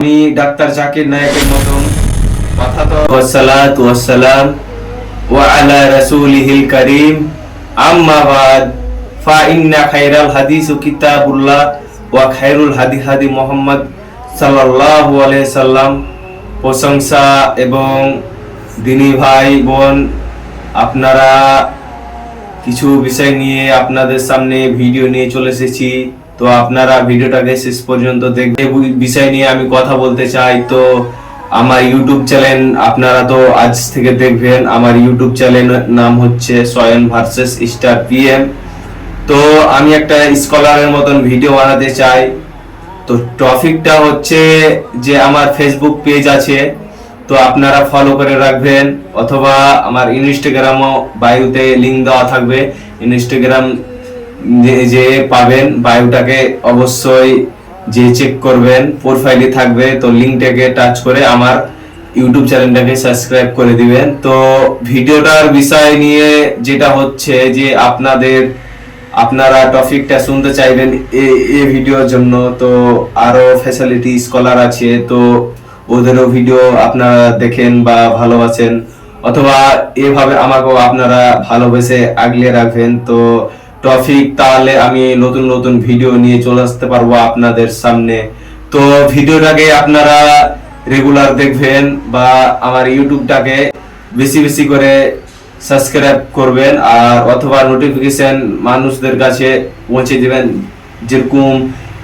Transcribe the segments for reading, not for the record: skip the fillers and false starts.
আমি ডাক্তার জাকির নায়েকের মতন কথা তো ওয়াসসালাতু ওয়াসসালাম ওয়া আলা রাসূলিহিল কারীম আম্মা বাদ ফা ইন্না খায়রাল হাদিসু কিতাবুল্লাহ ওয়া খায়রুল হাদি মুহাম্মদ সাল্লাল্লাহু আলাইহি সাল্লাম। প্রশংসা এবং দিনী ভাই বোন, আপনারা কিছু বিষয় নিয়ে আপনাদের সামনে ভিডিও নিয়ে চলে এসেছি। তো আপনারা ভিডিওটাকে শেষ পর্যন্ত দেখবে। বিষয় নিয়ে আমি কথা বলতে চাই। তো আমার ইউটিউব চ্যানেল আপনারা তো আজ থেকে দেখবেন। আমার ইউটিউব চ্যানেলের নাম হচ্ছে সয়ন ভার্সেস স্টার পিএম। তো আমি একটা স্কলারের মতন ভিডিও বানাতে চাই। তো টপিকটা হচ্ছে যে আমার ফেসবুক পেজ আছে, তো আপনারা ফলো করে রাখবেন, অথবা আমার ইনস্টাগ্রামও বায়োতে লিংক দেওয়া থাকবে। ইনস্টাগ্রাম যে পাবেন বায়োটাকে অবশ্যই যে চেক করবেন, প্রোফাইলে থাকবে। তো লিংকটাকে টাচ করে আমার ইউটিউব চ্যানেলটাকে সাবস্ক্রাইব করে দিবেন। তো ভিডিওটার বিষয় নিয়ে যেটা হচ্ছে যে আপনারা টপিকটা শুনতে চাইবেন এই ভিডিওর জন্য। তো আরো ফ্যাসিলিটি স্কলার আছে, তো ওদেরও ভিডিও আপনারা দেখেন বা ভালোবাসেন, অথবা এভাবে আমাকেও আপনারা ভালোবেসে আগলে রাখবেন। তো টপিক তাহলে আমি নতুন নতুন ভিডিও নিয়ে চলে আসতে পারবো আপনাদের সামনে। তো ভিডিওটাকে আপনারা রেগুলার দেখবেন বা আমার ইউটিউবটাকে বেশি বেশি করে সাবস্ক্রাইব করবেন, আর অথবা নোটিফিকেশন মানুষদের কাছে পৌঁছে দিবেন। যেরকম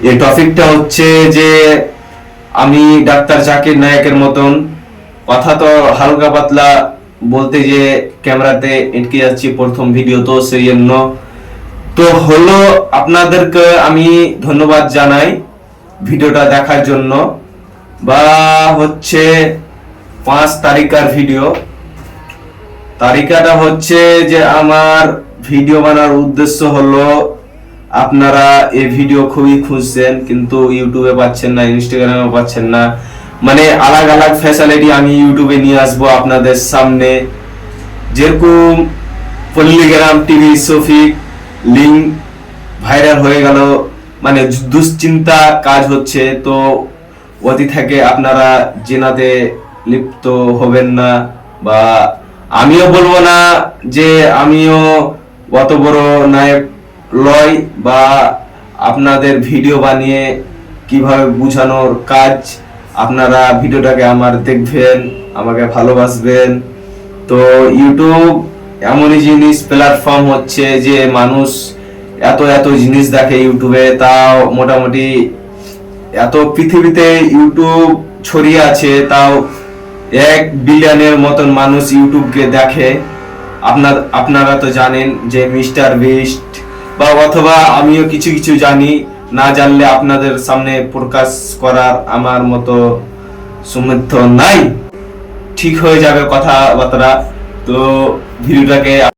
এই টপিকটা হচ্ছে যে আমি ডাক্তার জাকির নায়েকের মতন কথা তো হালকা পাতলা বলতে যে ক্যামেরাতে এটকে যাচ্ছি প্রথম ভিডিও, তো সেই জন্য তো হলো আপনাদেরকে আমি ধন্যবাদ জানাই ভিডিওটা দেখার জন্য। বা হচ্ছে 5 তারিখের ভিডিও। তারিখটা হচ্ছে যে আমার ভিডিও বানার উদ্দেশ্য হলো, আপনারা এই ভিডিও খুবই খুঁজছেন কিন্তু ইউটিউবে পাচ্ছেন না, ইনস্টাগ্রামে পাচ্ছেন না। মানে আলাদা আলাদা ফ্যাসিলিটি আমি ইউটিউবে নিয়ে আসবো আপনাদের সামনে। যেরকম পল্লিগ্রাম টিভি শফিক লিঙ্ক ভাইরাল হয়ে গেল, মানে দুশ্চিন্তা কাজ হচ্ছে। তো অতি থেকে আপনারা জেনাতে লিপ্ত হবেন না, বা আমিও বলবো না যে আমিও অত বড় নায়ক লয়, বা আপনাদের ভিডিও বানিয়ে কিভাবে বুঝানোর কাজ। আপনারা ভিডিওটাকে আমার দেখবেন, আমাকে ভালোবাসবেন। তো ইউটিউব এমনই জিনিস প্ল্যাটফর্ম হচ্ছে যে মানুষ এত এত জিনিস দেখে ইউটিউবে। তাও মোটামুটি এত পৃথিবীতে ইউটিউব ছড়িয়ে আছে, তাও 1 বিলিয়নের মতন মানুষ ইউটিউবকে দেখে। আপনারা তো জানেন যে মিস্টার বিস্ট বা অথবা আমিও কিছু কিছু জানি, না জানলে আপনাদের সামনে প্রকাশ করার আমার মতো সামর্থ্য নাই। ঠিক হয়ে যাবে কথাবার্তা। তো ভিডিওটাকে